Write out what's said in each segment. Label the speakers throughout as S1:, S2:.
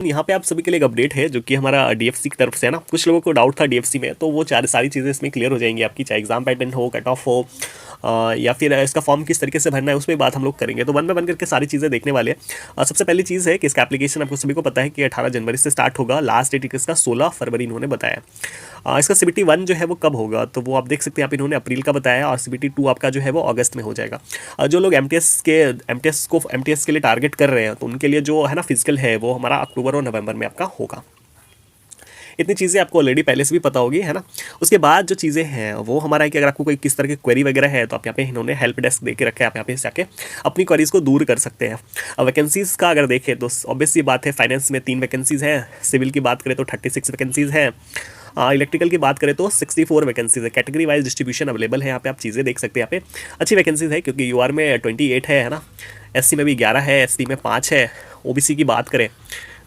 S1: यहाँ पे आप सभी के लिए एक अपडेट है जो कि हमारा डीएफसी की तरफ से है ना। कुछ लोगों को डाउट था डीएफसी में, तो वो सारी चीज़ें इसमें क्लियर हो जाएंगी आपकी, चाहे एग्जाम पैटर्न हो, कट ऑफ हो, या फिर इसका फॉर्म किस तरीके से भरना है, उसमें बात हम लोग करेंगे। तो वन बाय वन करके सारी चीज़ें देखने वाले हैं। सबसे पहली चीज़ है कि इसका एप्लीकेशन आपको सभी को पता है कि 18 जनवरी से स्टार्ट होगा, लास्ट डेट इसका 16 फरवरी इन्होंने बताया। इसका CBT 1 जो है वो कब होगा, तो वो आप देख सकते हैं, आप इन्होंने अप्रैल का बताया, और CBT 2 आपका जो है वो अगस्त में हो जाएगा। जो लोग एमटीएस के लिए टारगेट कर रहे हैं, तो उनके लिए जो है ना फिजिकल है वो हमारा अक्टूबर और नवंबर में आपका होगा। इतनी चीज़ें आपको ऑलरेडी पहले से भी पता होगी, है ना। उसके बाद जो चीज़ें हैं वो हमारा है कि अगर आपको कोई किस तरह की क्वेरी वगैरह है, तो आप यहाँ पे इन्होंने हेल्प डेस्क दे के रखा है, आप यहाँ पे जाके अपनी क्वेरीज को दूर कर सकते हैं। अब वैकेंसीज़ का अगर देखें तो ऑब्वियस सी बात है, फाइनेंस में 3 वैकेंसीज़ हैं, सिविल की बात करें तो 36 वैकेंसीज़ हैं, इलेक्ट्रिकल की बात करें तो 64 वैकेंसीज है। कैटेगरी वाइज डिस्ट्रीब्यूशन अवेलेबल है, यहाँ पे आप चीज़ें देख सकते हैं। यहाँ पे अच्छी वैकेंसीज है, क्योंकि यूआर में 28 है ना, एससी में भी 11 है, एसटी में 5 है, ओबीसी की बात करें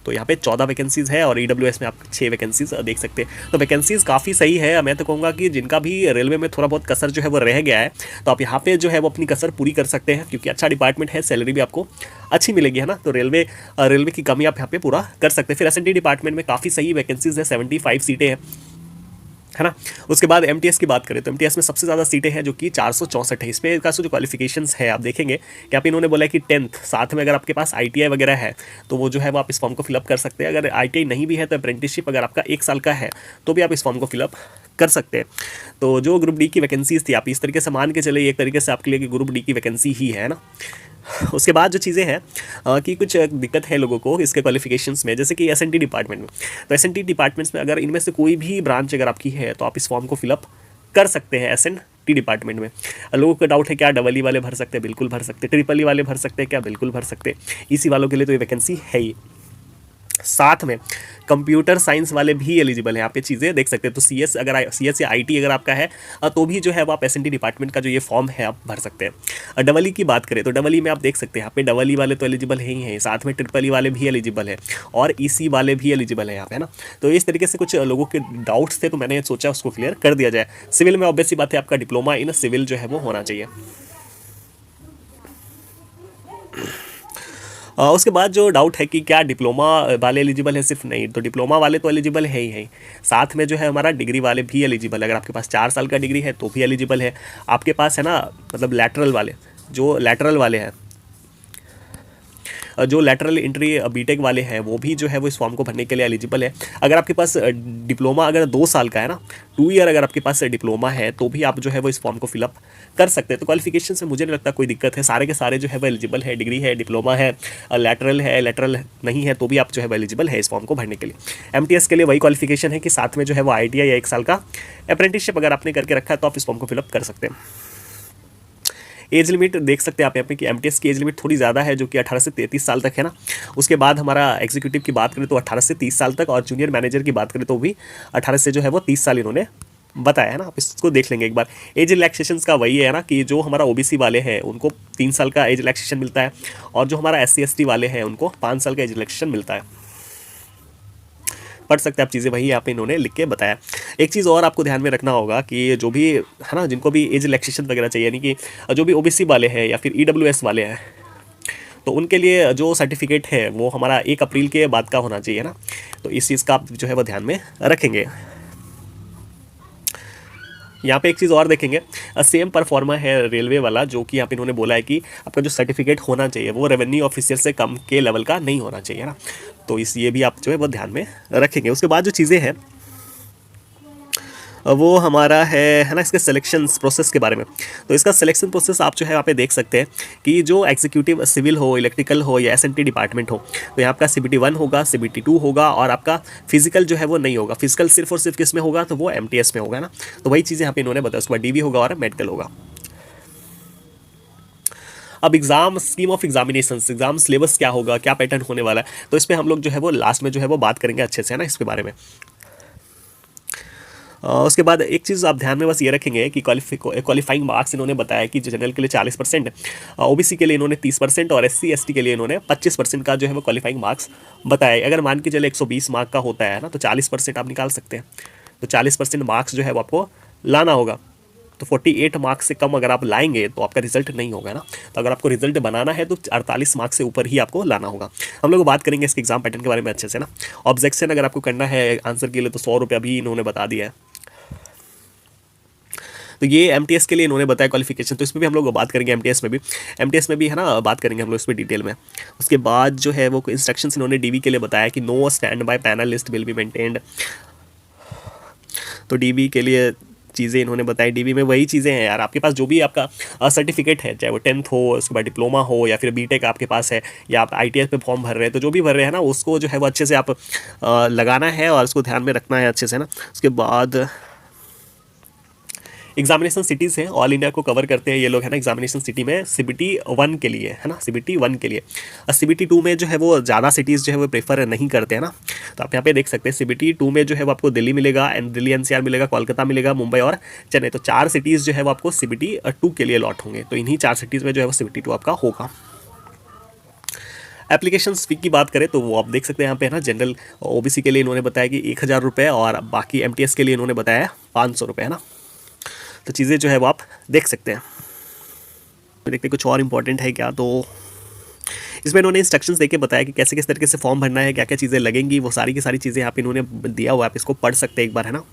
S1: तो यहाँ पे 14 वैकेंसीज़ है, और ईडब्ल्यूएस में आप 6 वैकेंसीज देख सकते हैं। तो वैकेंसीज़ काफ़ी सही है। मैं तो कहूँगा कि जिनका भी रेलवे में थोड़ा बहुत कसर जो है वो रह गया है, तो आप यहाँ पे जो है वो अपनी कसर पूरी कर सकते हैं, क्योंकि अच्छा डिपार्टमेंट है, सैलरी भी आपको अच्छी मिलेगी, है ना। तो रेलवे की कमी आप यहाँ पे पूरा कर सकते हैं। फिर एसएनटी डिपार्टमेंट में काफ़ी सही वैकेंसीज़ है, 75 सीटें हैं, है ना। उसके बाद एमटीएस की बात करें तो एमटीएस में सबसे ज़्यादा सीटें हैं, जो कि 464 है। इस पर का जो क्वालिफिकेशंस है आप देखेंगे कि आप इन्होंने बोला है कि 10th, साथ में अगर आपके पास आईटीआई वगैरह है तो वो जो है वो आप इस फॉर्म को फिलअप कर सकते हैं। अगर आईटीआई नहीं भी है तो अप्रेंटिसशिप अगर आपका 1 साल का है तो भी आप इस फॉर्म को फिलअप कर सकते हैं। तो जो ग्रुप डी की वैकेंसीज थी, आप इस तरीके से मान के चले एक तरीके से आपके लिए कि ग्रुप डी की वैकेंसी ही है ना। उसके बाद जो चीज़ें हैं कि कुछ दिक्कत है लोगों को इसके क्वालिफिकेशंस में, जैसे कि एसएनटी डिपार्टमेंट में। तो एसएनटी डिपार्टमेंट्स में अगर इनमें से कोई भी ब्रांच अगर आपकी है तो आप इस फॉर्म को फिलअप कर सकते हैं एसएनटी डिपार्टमेंट में। लोगों का डाउट है क्या डबल ई वाले भर सकते हैं? बिल्कुल भर सकते हैं। ट्रिपल ई वाले भर सकते हैं क्या? बिल्कुल भर सकते हैं। ईसी वालों के लिए तो ये वैकेंसी है ही। साथ में कंप्यूटर साइंस वाले भी एलिजिबल हैं, आप ये चीज़ें देख सकते हैं। तो सीएस या आईटी अगर आपका है तो भी जो है वो आप एसएनटी डिपार्टमेंट का जो ये फॉर्म है आप भर सकते हैं। डबल ई की बात करें तो डबल ई में आप देख सकते हैं यहाँ पे डबल ई वाले तो एलिजिबल है ही हैं, साथ में ट्रिपल ई वाले भी एलिजिबल है, और ईसी वाले भी एलिजिबल है यहाँ पे, है ना। तो इस तरीके से कुछ लोगों के डाउट्स थे, तो मैंने सोचा उसको क्लियर कर दिया जाए। सिविल में ऑब्वियस सी बात है, आपका डिप्लोमा इन सिविल जो है वो होना चाहिए। उसके बाद जो डाउट है कि क्या डिप्लोमा वाले एलिजिबल है सिर्फ, नहीं, तो डिप्लोमा वाले तो एलिजिबल है ही है, साथ में जो है हमारा डिग्री वाले भी एलिजिबल है। अगर आपके पास 4 साल का डिग्री है तो भी एलिजिबल है। आपके पास है ना, मतलब लैटरल वाले हैं, जो लैटरल एंट्री बीटेक वाले हैं वो भी जो है वो इस फॉर्म को भरने के लिए एलिजिबल है। अगर आपके पास डिप्लोमा अगर 2 साल का है ना, 2 ईयर अगर आपके पास डिप्लोमा है तो भी आप जो है वो इस फॉर्म को फिलअप कर सकते हैं। तो क्वालिफिकेशन से मुझे नहीं लगता कोई दिक्कत है, सारे के सारे जो है वो एलिजिबल है। डिग्री है, डिप्लोमा है, लैटरल नहीं है तो भी आप जो है वो एलिजिबल है इस फॉर्म को भरने के लिए। एमटीएस के लिए वही क्वालिफिकेशन है कि साथ में जो है वो आईटीआई या 1 साल का अप्रेंटिसशिप अगर आपने करके रखा है तो आप इस फॉर्म को फिलअप कर सकते हैं। एज लिमिट देख सकते हैं आप यहाँ पे कि एमटीएस की एज लिमिट थोड़ी ज़्यादा है, जो कि 18 से 33 साल तक है ना। उसके बाद हमारा एग्जीक्यूटिव की बात करें तो 18 से 30 साल तक, और जूनियर मैनेजर की बात करें तो भी 18 से जो है वो 30 साल इन्होंने बताया है ना। आप इसको देख लेंगे एक बार। एज रिलैक्सेशन का वही है ना कि जो हमारा ओबीसी वाले हैं उनको 3 साल का एज रिलैक्सेशन मिलता है, और जो हमारा एससी एसटी वाले हैं उनको 5 साल का एज रिलैक्सेशन मिलता है। पढ़ सकते हैं आप चीज़ें, वही यहाँ पे इन्होंने लिख के बताया। एक चीज़ और आपको ध्यान में रखना होगा कि जो भी है ना, जिनको भी एज रिलैक्सेशन वगैरह चाहिए, यानी कि जो भी ओबीसी वाले हैं या फिर ईडब्ल्यूएस वाले हैं, तो उनके लिए जो सर्टिफिकेट है वो हमारा 1 अप्रैल के बाद का होना चाहिए ना। तो इस चीज़ का आप जो है वो ध्यान में रखेंगे। यहाँ पे एक चीज़ और देखेंगे, सेम परफॉर्मा है रेलवे वाला, जो कि यहाँ पे इन्होंने बोला है कि आपका जो सर्टिफिकेट होना चाहिए वो रेवेन्यू ऑफिसर से कम के लेवल का नहीं होना चाहिए ना। तो ये भी आप जो है वो ध्यान में रखेंगे। उसके बाद जो चीज़ें हैं वो हमारा है ना, इसके सिलेक्शन प्रोसेस के बारे में। तो इसका सिलेक्शन प्रोसेस आप जो है यहाँ पे देख सकते हैं कि जो एग्जीक्यूटिव सिविल हो, इलेक्ट्रिकल हो या एसएनटी डिपार्टमेंट हो, तो यहाँ आपका CBT 1 होगा, CBT 2 होगा, और आपका फिजिकल जो है वो नहीं होगा। फिजिकल सिर्फ और सिर्फ किस में होगा, तो वो एमटीएस में होगा ना। तो वही चीज़ें यहाँ पे इन्होंने बताया। उसके बाद डीवी होगा और मेडिकल होगा। अब exam scheme of examination, exam syllabus क्या होगा, क्या पैटर्न होने वाला है, तो इस पर हम लोग जो है वो लास्ट में जो है वो बात करेंगे अच्छे से, है ना, इसके बारे में। उसके बाद एक चीज़ आप ध्यान में बस ये रखेंगे कि क्वालिफाइंग मार्क्स इन्होंने बताया कि जनरल के लिए 40%, ओबीसी के लिए इन्होंने 30% और एससी एसटी के लिए इन्होंने 25% का जो है वो क्वालिफाइंग मार्क्स बताया। अगर मान के चले 120 मार्क का होता है ना, तो 40% आप निकाल सकते हैं। तो 40% मार्क्स जो है वो आपको लाना होगा। तो 48 मार्क्स से कम अगर आप लाएंगे तो आपका रिजल्ट नहीं होगा ना। तो अगर आपको रिजल्ट बनाना है तो 48 मार्क्स से ऊपर ही आपको लाना होगा। हम लोग बात करेंगे इसके एग्जाम पैटर्न के बारे में अच्छे से ना। ऑब्जेक्शन अगर आपको करना है आंसर के लिए तो 100 रुपये अभी इन्होंने बता दिया है। तो ये एमटीएस के लिए इन्होंने बताया क्वालिफिकेशन, तो इसमें भी हम लोग बात करेंगे। एमटीएस में भी है ना, बात करेंगे हम लोग इस पर डिटेल में। उसके बाद जो है वो इंस्ट्रक्शंस इन्होंने डीवी के लिए बताया कि know stand by panel list will be maintained. तो डीवी के लिए चीज़ें इन्होंने बताई। डीवी में वही चीज़ें हैं यार, आपके पास जो भी आपका सर्टिफिकेट है, चाहे वो 10th हो, उसके बाद डिप्लोमा हो, या फिर बीटेक आपके पास है, या आप आईटीएस पे फॉर्म भर रहे हैं, तो जो भी भर रहे हैं ना उसको जो है वो अच्छे से आप लगाना है और उसको ध्यान में रखना है अच्छे से ना। उसके बाद एग्जामिनेशन सिटीज़ हैं, ऑल इंडिया को कवर करते हैं ये लोग है ना। एग्जामिनेशन सिटी में CBT 1 के लिए है ना, CBT 1 के लिए। और CBT 2 में जो है वो ज़्यादा सिटीज़ जो है वो प्रेफर नहीं करते हैं ना। तो आप यहाँ पे देख सकते हैं CBT 2 में जो है वो आपको दिल्ली मिलेगा, दिल्ली NCR मिलेगा, कोलकाता मिलेगा, मुंबई और चेन्नई। तो 4 सिटीज़ जो है वो आपको CBT 2 के लिए लॉट होंगे। तो इन्हीं 4 सिटीज़ में जो है वो CBT 2 आपका होगा। एप्लीकेशन फ़ी की बात करें तो वो आप देख सकते हैं यहाँ पे है ना। जनरल OBC के लिए इन्होंने बताया कि 1000 रुपये, और बाकी MTS के लिए इन्होंने बताया 500 रुपये है ना। तो चीज़ें जो है वो आप देख सकते हैं। देखते कुछ और इम्पोर्टेंट है क्या, तो इसमें इन्होंने इंस्ट्रक्शंस देके बताया कि कैसे किस तरीके से फॉर्म भरना है, क्या क्या चीज़ें लगेंगी, वो सारी की सारी चीज़ें यहाँ पे इन्होंने दिया हुआ है। आप इसको पढ़ सकते हैं एक बार है ना।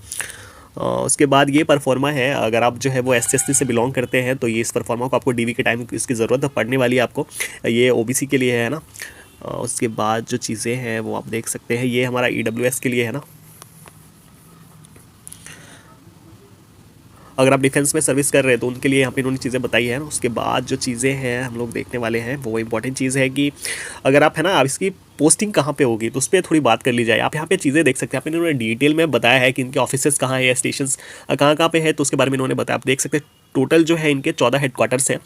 S1: उसके बाद ये परफॉर्मा है, अगर आप जो है वो SC/ST से बिलोंग करते हैं तो ये इस परफॉर्मा को आपको डीवी के टाइम इसकी ज़रूरत पड़ने वाली है आपको। ये OBC के लिए है ना। उसके बाद जो चीज़ें हैं वो आप देख सकते हैं, ये हमारा EWS के लिए है ना। अगर आप डिफेंस में सर्विस कर रहे हैं तो उनके लिए यहाँ पे इन्होंने चीज़ें बताई है ना। उसके बाद जो चीज़ें हैं हम लोग देखने वाले हैं, वो इंपॉर्टेंट चीज़ है कि अगर आप है ना, आप इसकी पोस्टिंग कहाँ पे होगी तो उस पर थोड़ी बात कर ली जाए। आप यहाँ पे चीज़ें देख सकते हैं, आप इन्होंने डिटेल में बताया है कि इनके ऑफिसेस कहाँ है या स्टेशन कहाँ कहाँ पे है, तो उसके बारे में इन्होंने बताया। आप देख सकते हैं टोटल जो है इनके 14 हेडक्वार्टर्स हैं,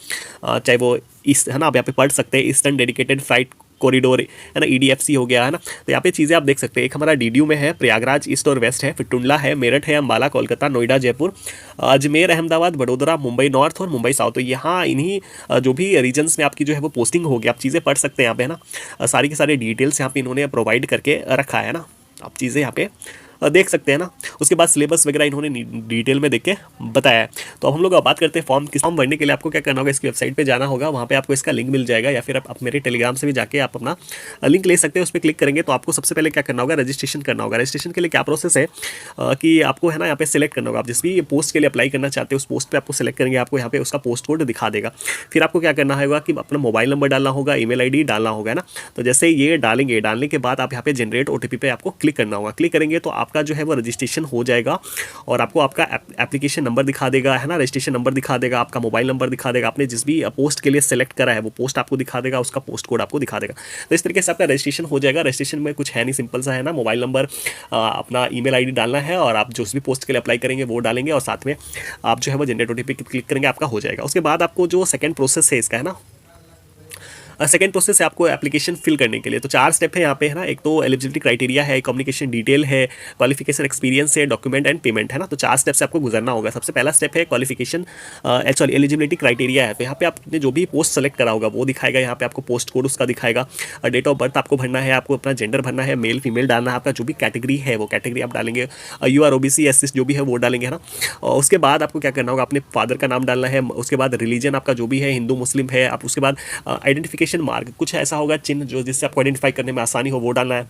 S1: चाहे वो ईस्ट है ना, आप यहाँ पे पढ़ सकते हैं ईस्टर्न डेडिकेटेड फ्लाइट कॉरिडोर है ना, EDFC हो गया है ना। तो यहाँ पे चीज़ें आप देख सकते हैं, एक हमारा DDU में है, प्रयागराज ईस्ट और वेस्ट है, फिर टुंडला है, मेरठ है, अम्बाला, कोलकाता, नोएडा, जयपुर, अजमेर, अहमदाबाद, बड़ोदरा, मुंबई नॉर्थ और मुंबई साउथ। तो यहाँ इन्हीं जो भी रीजन्स में आपकी जो है वो पोस्टिंग होगी, आप चीज़ें पढ़ सकते हैं यहाँ पे है ना। सारी की सारी डिटेल्स यहाँ पे इन्होंने प्रोवाइड करके रखा है ना, आप चीज़ें यहाँ पे देख सकते हैं ना। उसके बाद सिलेबस वगैरह इन्होंने डिटेल में देख के बताया है। तो अब हम लोग बात करते हैं फॉर्म भरने के लिए आपको क्या करना होगा, इसकी वेबसाइट पे जाना होगा, वहाँ पे आपको इसका लिंक मिल जाएगा, या फिर आप मेरे टेलीग्राम से भी जाके आप अपना लिंक ले सकते हैं। उस पर क्लिक करेंगे तो आपको सबसे पहले क्या करना होगा, रजिस्ट्रेशन करना होगा। रजिस्ट्रेशन के लिए क्या प्रोसेस है कि आपको है ना यहाँ पे सेलेक्ट करना होगा, आप जिस भी पोस्ट के लिए अप्लाई करना चाहते हैं उस पोस्ट पर आपको सेलेक्ट करेंगे, आपको यहाँ पे उसका पोस्ट कोड दिखा देगा। फिर आपको क्या करना होगा कि अपना मोबाइल नंबर डालना होगा, email ID डालना होगा ना। तो जैसे ये डालेंगे, डालने के बाद आप यहाँ पे जनरेट OTP पे आपको क्लिक करना होगा। क्लिक करेंगे तो आपका जो है वो रजिस्ट्रेशन हो जाएगा, और आपको आपका एप्लीकेशन नंबर दिखा देगा है ना, रजिस्ट्रेशन नंबर दिखा देगा, आपका मोबाइल नंबर दिखा देगा, आपने जिस भी पोस्ट के लिए सेलेक्ट करा है वो पोस्ट आपको दिखा देगा, उसका पोस्ट कोड आपको दिखा देगा। तो इस तरीके से आपका रजिस्ट्रेशन हो जाएगा। रजिस्ट्रेशन में कुछ है नहीं, सिंपल सा है ना, मोबाइल नंबर, अपना email ID डालना है, और आप जिस भी पोस्ट के लिए अप्लाई करेंगे वो डालेंगे, और साथ में आप जो है वो जनरेट OTP क्लिक करेंगे, आपका हो जाएगा। उसके बाद आपको जो सेकेंड प्रोसेस है इसका है ना, सेकेंड प्रोसेस है आपको एप्लीकेशन फिल करने के लिए। तो 4 स्टेप है यहाँ पे है ना। एक तो एलिजिबिलिटी क्राइटेरिया है, कम्युनिकेशन डिटेल है, क्वालिफिकेशन एक्सपीरियंस है, डॉक्यूमेंट एंड पेमेंट है ना। तो 4 स्टेप से आपको गुजरना होगा। सबसे पहला स्टेप है क्वालिफिकेशन, सॉरी एलिजिबिलिटी क्राइटेरिया है। तो यहाँ पे आपने जो भी पोस्ट सेलेक्ट करा होगा वो दिखाएगा, यहाँ पे आपको पोस्ट कोड उसका दिखाएगा, डेट ऑफ बर्थ आपको भरना है, आपको अपना जेंडर भरना है, मेल फीमेल डालना है, आपका जो भी कैटेगरी है वो कैटेगरी आप डालेंगे, UR OBC SC जो भी है वो डालेंगे है ना। और उसके बाद आपको क्या करना होगा, अपने फादर का नाम डालना है। उसके बाद रिलीजन आपका जो भी है, हिंदू मुस्लिम है आप, उसके बाद आइडेंटिफिकेशन मार्क कुछ ऐसा होगा, चिन्ह जो जिससे आपको आइडेंटिफाई करने में आसानी हो, वो डालना है।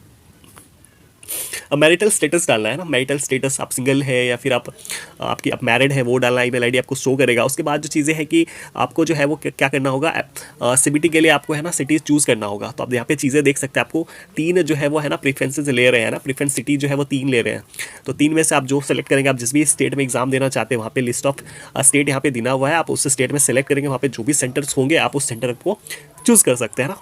S1: मैरिटल स्टेटस डालना है ना, मैरिटल स्टेटस आप सिंगल है या फिर आप मैरिड है वो डालना है, email ID आपको शो करेगा। उसके बाद जो चीज़ें हैं कि आपको जो है वो क्या करना होगा, CBT के लिए आपको है ना सिटीज़ चूज़ करना होगा। तो आप यहाँ पे चीज़ें देख सकते हैं, आपको 3 जो है वो है ना प्रेफरेंसेज ले रहे हैं ना, प्रेफरेंस सिटी जो है वो 3 ले रहे हैं। तो 3 में से आप जो सेलेक्ट करेंगे, आप जिस भी स्टेट में एग्जाम देना चाहते हैं वहाँ पे लिस्ट ऑफ स्टेट यहाँ पे देना हुआ है, आप उस स्टेट में सेलेक्ट करेंगे, वहाँ पे जो भी सेंटर्स होंगे आप उस सेंटर को चूज़ कर सकते हैं ना।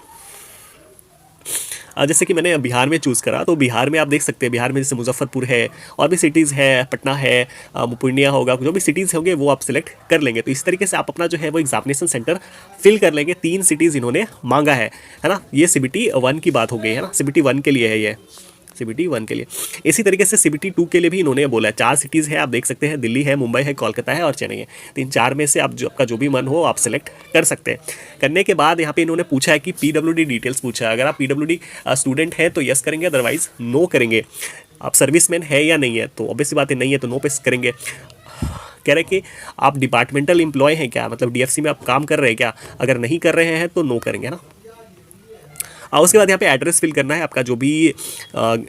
S1: जैसे कि मैंने बिहार में चूज़ करा, तो बिहार में आप देख सकते हैं, बिहार में जैसे मुजफ्फरपुर है, और भी सिटीज़ है, पटना है, पूर्णिया होगा, जो भी सिटीज़ होंगे वो आप सिलेक्ट कर लेंगे। तो इस तरीके से आप अपना जो है वो एग्जामिनेशन सेंटर फिल कर लेंगे। 3 सिटीज़ इन्होंने मांगा है ना। ये CBT 1 की बात हो गई है ना, CBT 1 के लिए है ये, CBT 1 के लिए। इसी तरीके से CBT 2 के लिए भी इन्होंने बोला है। 4 सिटीज़ है, आप देख सकते हैं, दिल्ली है, मुंबई है, कोलकाता है और चेन्नई है। तो इन 4 में से आप जो आपका जो भी मन हो आप सेलेक्ट कर सकते हैं। करने के बाद यहाँ पे इन्होंने पूछा है कि PWD डिटेल्स पूछा है। अगर आप PWD स्टूडेंट हैं तो यस करेंगे, अदरवाइज नो करेंगे। आप सर्विसमैन है या नहीं है, तो ऑब्वियसली बात है नहीं है तो नो पे करेंगे। कह रहे हैं कि आप डिपार्टमेंटल एम्प्लॉय हैं क्या, मतलब डीएफसी में आप काम कर रहे हैं क्या, अगर नहीं कर रहे हैं तो नो करेंगे ना। उसके बाद यहाँ पे एड्रेस फिल करना है आपका, जो भी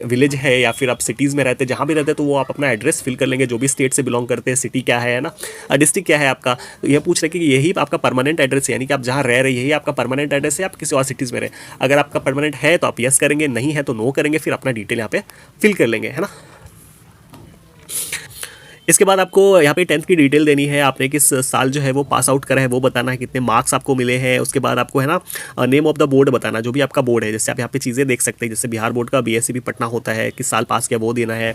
S1: विलेज है या फिर आप सिटीज़ में रहते हैं, जहाँ भी रहते हैं, तो वो आप अपना एड्रेस फिल कर लेंगे, जो भी स्टेट से बिलोंग करते हैं, सिटी क्या है ना, डिस्ट्रिक्ट क्या है आपका। तो ये पूछ रहे कि यही आपका परमानेंट एड्रेस है, यानी कि आप जहाँ रह रहे हैं यही आपका परमानेंट एड्रेस है, आप किसी और सिटीज़ में रहे। अगर आपका परमानेंट है तो आप यस करेंगे, नहीं है तो नो करेंगे, फिर अपना डिटेल यहाँ पे फिल कर लेंगे, है ना। इसके बाद आपको यहाँ पे 10th की डिटेल देनी है, आपने किस साल जो है वो पास आउट करा है वो बताना है, कितने मार्क्स आपको मिले हैं। उसके बाद आपको है ना नेम ऑफ द बोर्ड बताना, जो भी आपका बोर्ड है, जैसे आप यहाँ पे चीज़ें देख सकते हैं, जैसे बिहार बोर्ड का बीएससी पटना होता है, किस साल पास किया वो देना है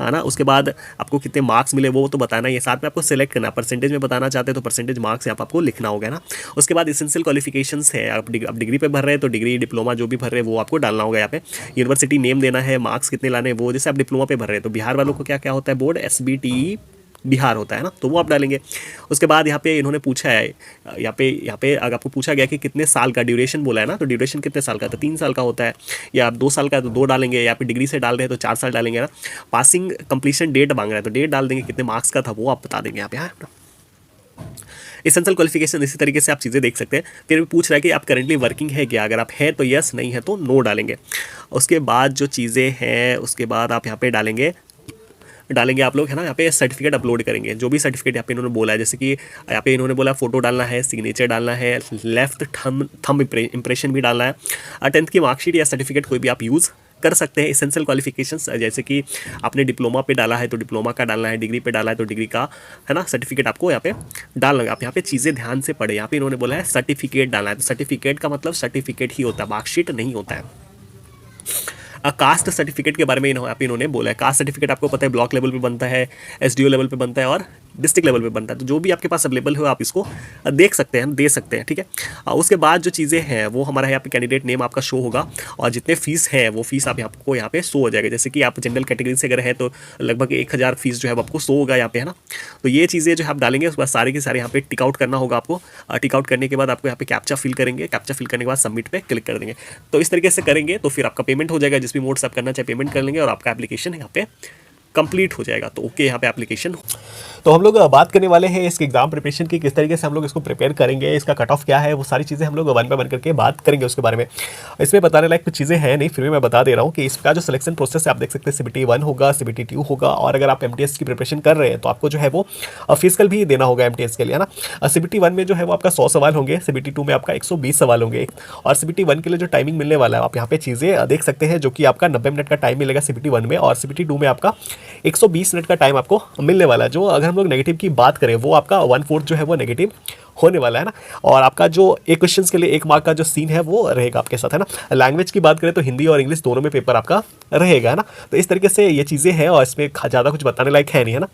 S1: ना। उसके बाद आपको कितने मार्क्स मिले वो तो बताना है, साथ में आपको सेलेक्ट करना, परसेंटेज में बताना चाहते हैं तो परसेंटेज मार्क्स यहाँ पर आपको लिखना होगा ना। उसके बाद इसेंशियल क्वालिफिकेशंस है, आप डिग्री पे भर रहे हैं तो डिग्री डिप्लोमा जो भी भर रहे हैं वो आपको डालना होगा यहाँ पे। यूनिवर्सिटी नेम देना है, मार्क्स कितने लाने हैं वो, जैसे आप डिप्लोमा पे भर रहे हैं तो बिहार वालों को क्या क्या होता है, बोर्ड SBT बिहार होता है ना, तो वो आप डालेंगे। उसके बाद यहाँ पे इन्होंने पूछा है, यहाँ पे अगर आपको पूछा गया कि कितने साल का ड्यूरेशन बोला है ना, तो ड्यूरेशन कितने साल का, तो 3 साल का होता है, या आप 2 साल का तो 2 डालेंगे, या फिर डिग्री से डाल रहे हैं तो 4 साल डालेंगे ना। पासिंग कंप्लीशन डेट मांग रहा है तो डेट डाल देंगे, कितने मार्क्स का था वो आप बता देंगे यहाँ पे। एसेंशियल क्वालिफिकेशन इसी तरीके से आप चीज़ें देख सकते हैं। फिर भी पूछ रहा है कि आप करंटली वर्किंग है क्या, अगर आप हैं तो यस, नहीं है तो नो डालेंगे। उसके बाद जो चीज़ें हैं उसके बाद आप यहाँ पे डालेंगे आप लोग, है ना। यहाँ पे सर्टिफिकेट अपलोड करेंगे, जो भी सर्टिफिकेट यहाँ पे इन्होंने बोला है, जैसे कि यहाँ पे इन्होंने बोला फोटो डालना है, सिग्नेचर डालना है, लेफ्ट थंब इंप्रेशन भी डालना है। 10th की मार्कशीट या सर्टिफिकेट कोई भी आप यूज़ कर सकते हैं। एसेंशियल क्वालिफिकेशंस जैसे कि आपने डिप्लोमा पे डाला है तो डिप्लोमा का डालना है, डिग्री पे डाला है तो डिग्री का, है ना, सर्टिफिकेट आपको यहाँ पे डालना है। आप यहाँ पे चीज़ें ध्यान से पढ़े, यहाँ पे इन्होंने बोला है सर्टिफिकेट डालना है, तो सर्टिफिकेट का मतलब सर्टिफिकेट ही होता है, मार्कशीट नहीं होता है। कास्ट सर्टिफिकेट के बारे में इन्होंने बोला है। कास्ट सर्टिफिकेट आपको पता है ब्लॉक लेवल पे बनता है, SDO लेवल पे बनता है और डिस्ट्रिक्ट लेवल पे बनता है, तो जो भी आपके पास अवेलेबल हो आप इसको देख सकते हैं, दे सकते हैं, ठीक है। उसके बाद जो चीज़ें हैं वो हमारा यहाँ पे कैंडिडेट नेम आपका शो होगा, और जितने फीस है वो फीस आप आपको यहाँ पे शो हो जाएगा। जैसे कि आप जनरल कैटेगरी से अगर है तो लगभग 1000 फीस जो है वो आपको शो होगा यहाँ पे, है ना। तो ये चीज़ें जो आप डालेंगे उसके बाद सारे के सारे यहाँ पे टिक आउट करना होगा आपको। टिक आउट करने के बाद आपको यहाँ पे कैप्चा फिल करेंगे, कैप्चा फिल करने के बाद सबमिट पे क्लिक कर देंगे। तो इस तरीके से करेंगे तो फिर आपका पेमेंट हो जाएगा, जिस भी मोड से आप करना चाहे पेमेंट कर लेंगे और आपका एप्लीकेशन यहाँ पे कंप्लीट हो जाएगा। तो ओके, यहाँ पे एप्लीकेशन। तो हम लोग बात करने वाले हैं इसके एग्जाम प्रिपरेशन की, किस तरीके से हम लोग इसको प्रिपेयर करेंगे, इसका कट ऑफ क्या है, वो सारी चीज़ें हम लोग वन बाय वन करके बात करेंगे उसके बारे में। इसमें बताने लायक कुछ चीज़ें हैं नहीं, फिर भी मैं बता दे रहा हूँ कि इसका जो सिलेक्शन प्रोसेस है आप देख सकते हैं CBT 1 होगा, CBT 2 होगा, और अगर आप MTS की प्रिपरेशन कर रहे हैं तो आपको जो है वो फिजिकल भी देना होगा MTS के लिए, है ना। CBT 1 में जो है वो आपका 100 सवाल होंगे, CBT 2 में आपका 120 सवाल होंगे, और CBT 1 के लिए जो टाइमिंग मिलने वाला है आप यहाँ पे चीज़ें देख सकते हैं, जो कि आपका 90 मिनट का टाइम मिलेगा CBT 1 में, और CBT 2 में आपका 120 मिनट का टाइम आपको मिलने वाला है। जो अगर हम लोग नेगेटिव की बात करें वो आपका 1/4 जो है वो नेगेटिव होने वाला है ना, और आपका जो एक क्वेश्चंस के लिए 1 मार्क का जो सीन है वो रहेगा आपके साथ, है ना। लैंग्वेज की बात करें तो हिंदी और इंग्लिश दोनों में पेपर आपका रहेगा, है ना। तो इस तरीके से ये चीज़ें हैं और इसमें ज़्यादा कुछ बताने लायक है नहीं, है ना।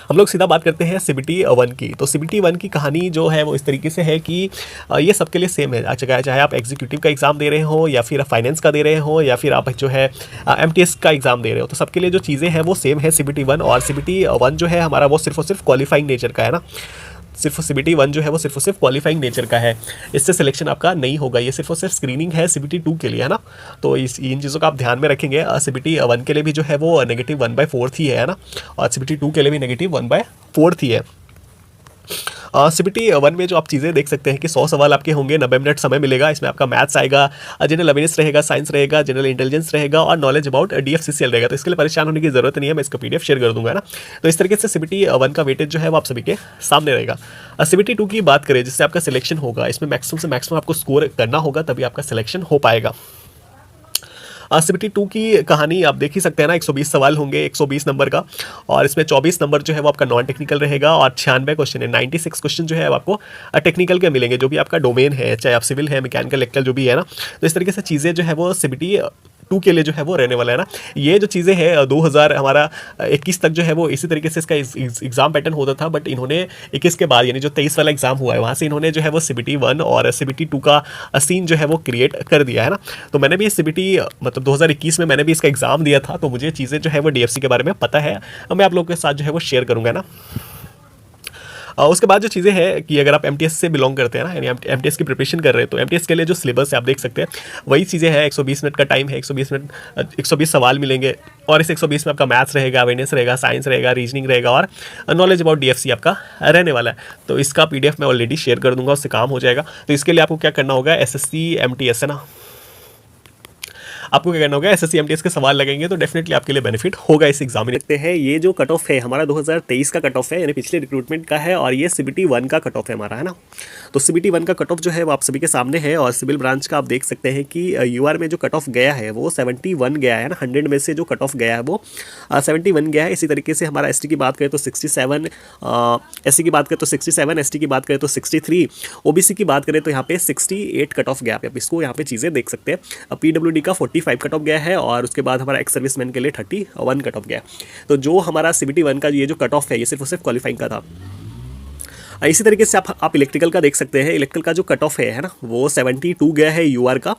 S1: हम लोग सीधा बात करते हैं CBT 1 की। तो CBT 1 की कहानी जो है वो इस तरीके से है कि ये सबके लिए सेम है, चाहे आप एग्जीक्यूटिव का एग्ज़ाम दे रहे हो या फिर फाइनेंस का दे रहे हो या फिर आप जो है MTS का एग्ज़ाम दे रहे हो, तो सबके लिए जो चीज़ें हैं वो सेम है CBT 1। और CBT 1 जो है हमारा वो सिर्फ और सिर्फ क्वालिफाइंग नेचर का है ना, सिर्फ CBT 1 जो है वो सिर्फ और सिर्फ क्वालिफाइंग नेचर का है, इससे सिलेक्शन आपका नहीं होगा, ये सिर्फ और सिर्फ स्क्रीनिंग है CBT 2 के लिए, है ना। तो इन चीज़ों का आप ध्यान में रखेंगे। CBT 1 के लिए भी जो है वो नेगेटिव 1/4 ही है ना, और CBT 2 के लिए भी नेगेटिव 1/4 ही है। CBT 1 में जो आप चीज़ें देख सकते हैं कि 100 सवाल आपके होंगे, 90 मिनट समय मिलेगा, इसमें आपका मैथ्स आएगा, जनरल अवेयरनेस रहेगा, साइंस रहेगा, जनरल इंटेलिजेंस रहेगा और नॉलेज अबाउट DFCCL रहेगा। तो इसके लिए परेशान होने की जरूरत नहीं है, मैं इसका PDF शेयर कर दूंगा ना। तो इस तरीके से CBT 1 का वेटेज जो है वो आप सभी के सामने रहेगा। CBT 2 की बात करें जिससे आपका सिलेक्शन होगा, इसमें मैक्सिमम से मैक्सिमम आपको स्कोर करना होगा तभी आपका सिलेक्शन हो पाएगा। CBT 2 की कहानी आप देख ही सकते हैं ना, 120 सवाल होंगे, 120 नंबर का, और इसमें 24 नंबर जो है वो आपका नॉन टेक्निकल रहेगा और 96 क्वेश्चन है, 96 क्वेश्चन जो है वो आपको टेक्निकल के मिलेंगे, जो भी आपका डोमेन है, चाहे आप सिविल है, मैकेनिकल, इलेक्ट्रिकल जो भी है ना। तो इस तरीके से चीज़ें जो है वो CBT 2 के लिए जो है वो रहने वाला है ना। ये जो चीज़ें हैं 2021 तक जो है वो इसी तरीके से इसका एग्जाम पैटर्न होता था, बट इन्होंने 21 के बाद यानी जो 23 वाला एग्जाम हुआ है वहाँ से इन्होंने जो है वो CBT 1 और CBT 2 का सीन जो है वो क्रिएट कर दिया है ना। तो मैंने भी CBT मतलब 2021 में मैंने भी इसका एग्जाम दिया था, तो मुझे चीज़ें जो है वो DFC के बारे में पता है, मैं आप लोगों के साथ जो है वो शेयर करूँगा ना। उसके बाद जो चीज़ें हैं कि अगर आप एमटीएस से बिलोंग करते हैं ना, यानी एमटीएस की प्रिपरेशन कर रहे हैं, तो एमटीएस के लिए जो सिलेबस है आप देख सकते हैं वही चीज़ें हैं। 120 मिनट का टाइम है, 120 मिनट 120 सवाल मिलेंगे, और इस 120 में आपका मैथ्स रहेगा, अवेयरनेस रहेगा, साइंस रहेगा, रीजनिंग रहेगा, और नॉलेज अबाउट डीएफसी आपका रहने वाला है। तो इसका पीडीएफ मैं ऑलरेडी शेयर कर दूंगा, उससे काम हो जाएगा। तो इसके लिए आपको क्या करना होगा, एसएससी एमटीएस है ना, आपको क्या करना होगा, एसएससी एमटीएस के सवाल लगेंगे तो डेफिनेटली आपके लिए बेनिफिट होगा इस एग्जाम में। देखते हैं ये जो कट ऑफ है हमारा 2023 का कट ऑफ है, यानी पिछले रिक्रूटमेंट का है, और ये सीबीटी 1 का कट ऑफ है हमारा, है ना। तो सीबीटी 1 का कट ऑफ जो है वो आप सभी के सामने है, और सिविल ब्रांच का आप देख सकते हैं कि यूआर में जो कट ऑफ गया है वो 71 गया है ना, 100 में से जो कट ऑफ गया है वो 71 गया है। इसी तरीके से हमारा एसटी की बात करें तो 67, एससी की बात करें तो 67, एसटी की बात करें तो 63, ओबीसी की बात करें तो यहाँ पे 68 कट ऑफ गया है। आप इसको यहाँ पे चीज़ें देख सकते हैं। पीडब्ल्यूडी का 45 कट ऑफ गया है, और उसके बाद हमारा एक्स सर्विसमैन के लिए 31 कट ऑफ गया है। तो जो हमारा सीबीटी 1 का ये जो कट ऑफ है ये सिर्फ और सिर्फ क्वालिफाइंग का था। इसी तरीके से आप इलेक्ट्रिकल का देख सकते हैं। इलेक्ट्रिकल का जो कट ऑफ है ना, वो 72 गया है यूआर का।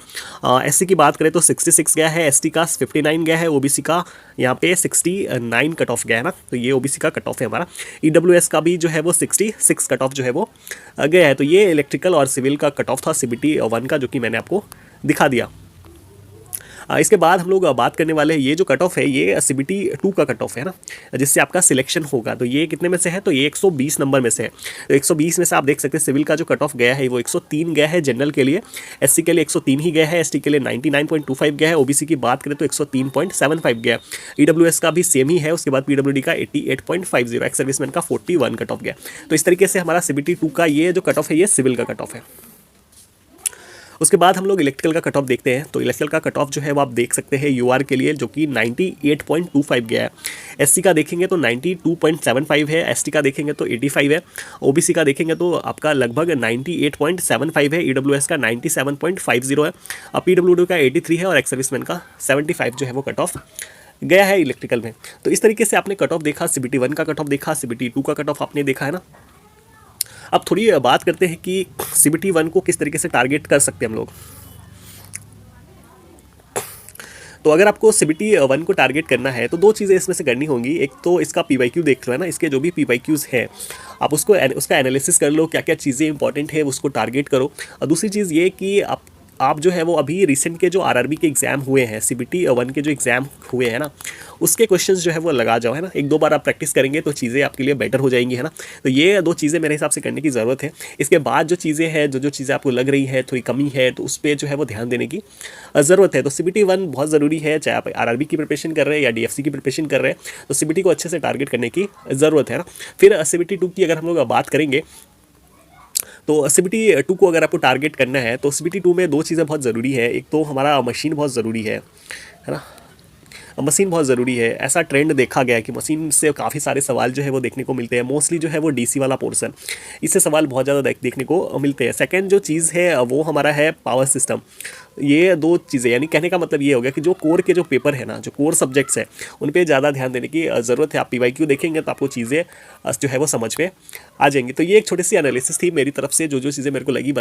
S1: एससी की बात करें तो 66 गया है, एसटी का 59 गया है, ओबीसी का यहाँ पे 69 कट ऑफ गया है ना। तो ये ओबीसी का कट ऑफ है हमारा। ईडब्ल्यूएस का भी जो है वो 66 कट ऑफ जो है वो गया है। तो ये इलेक्ट्रिकल और सिविल का कट ऑफ था सीबीटी 1 का, जो कि मैंने आपको दिखा दिया। इसके बाद हम लोग बात करने वाले हैं, ये जो कट ऑफ है ये सीबीटी 2 का कट ऑफ है ना, जिससे आपका सिलेक्शन होगा। तो ये कितने में से है, तो ये 120 नंबर में से है। तो 120 में से आप देख सकते हैं सिविल का जो कट ऑफ गया है वो 103 गया है जनरल के लिए, एससी के लिए 103 ही गया है, एसटी के लिए 99.25 गया है, ओबीसी की बात करें तो 103.75 गया है, ईडब्ल्यूएस का भी सेम ही है। उसके बाद पीडब्ल्यूडी का 88.50, एक्स सर्विसमैन का 41 कट ऑफ गया। तो इस तरीके से हमारा सीबीटी 2 का ये जो कट ऑफ है ये सिविल का कट ऑफ है। उसके बाद हम लोग इलेक्ट्रिकल का कट ऑफ देखते हैं। तो इलेक्ट्रिकल का कट ऑफ जो है वो आप देख सकते हैं यूआर के लिए, जो कि 98.25 गया है। एससी का देखेंगे तो 92.75 है, एसटी का देखेंगे तो 85 है, ओबीसी का देखेंगे तो आपका लगभग 98.75 है, ईडब्ल्यूएस का 97.50 है, पीडब्ल्यूडी का 83 है, और एक्स सर्विसमैन का 75 जो है वो कट ऑफ गया है इलेक्ट्रिकल में। तो इस तरीके से आपने कट ऑफ देखा, सीबीटी 1 का कट ऑफ देखा, सीबीटी 2 का कट ऑफ आपने देखा है ना। अब थोड़ी बात करते हैं कि सीबीटी 1 को किस तरीके से टारगेट कर सकते हैं हम लोग। तो अगर आपको सीबीटी 1 को टारगेट करना है तो दो चीज़ें इसमें से करनी होंगी। एक तो इसका पीवाईक्यू देख लो, है ना, इसके जो भी पीवाईक्यूज़ है आप उसका एनालिसिस कर लो, क्या क्या चीज़ें इंपॉर्टेंट है उसको टारगेट करो। और दूसरी चीज़ ये कि आप जो है वो अभी रिसेंट के जो आरआरबी के एग्ज़ाम हुए हैं, सीबीटी 1 के जो एग्ज़ाम हुए हैं ना, उसके क्वेश्चंस जो है वो लगा जाओ, है ना। एक दो बार आप प्रैक्टिस करेंगे तो चीज़ें आपके लिए बेटर हो जाएंगी, है ना। तो ये दो चीज़ें मेरे हिसाब से करने की ज़रूरत है। इसके बाद जो चीज़ें हैं, जो चीज़ें आपको लग रही है थोड़ी कमी है, तो उस पर जो है वो ध्यान देने की ज़रूरत है। तो सीबीटी 1 बहुत ज़रूरी है, चाहे आप आरआरबी की प्रिपरेशन कर रहे हैं या डीएफसी की प्रिपरेशन कर रहे हैं, तो सीबीटी को अच्छे से टारगेट करने की ज़रूरत है ना। फिर सीबीटी 2 की अगर हम लोग बात करेंगे तो सीबीटी 2 को अगर आपको टारगेट करना है तो सीबीटी 2 में दो चीज़ें बहुत ज़रूरी है। एक तो हमारा मशीन बहुत ज़रूरी है ना, मशीन बहुत ज़रूरी है। ऐसा ट्रेंड देखा गया है कि मशीन से काफ़ी सारे सवाल जो है वो देखने को मिलते हैं। मोस्टली जो है वो डीसी वाला पोर्शन, इससे सवाल बहुत ज़्यादा देखने को मिलते हैं। सेकंड जो चीज़ है वो हमारा है पावर सिस्टम। ये दो चीज़ें, यानी कहने का मतलब ये हो गया कि जो कोर के जो पेपर है ना, जो कोर सब्जेक्ट्स है, उन पर ज़्यादा ध्यान देने की ज़रूरत है। आप पीवाईक्यू देखेंगे तो आपको चीज़ें जो है वो समझ में आ जाएंगी। तो ये एक छोटी सी एनालिसिस थी मेरी तरफ से, जो चीज़ें मेरे को लगी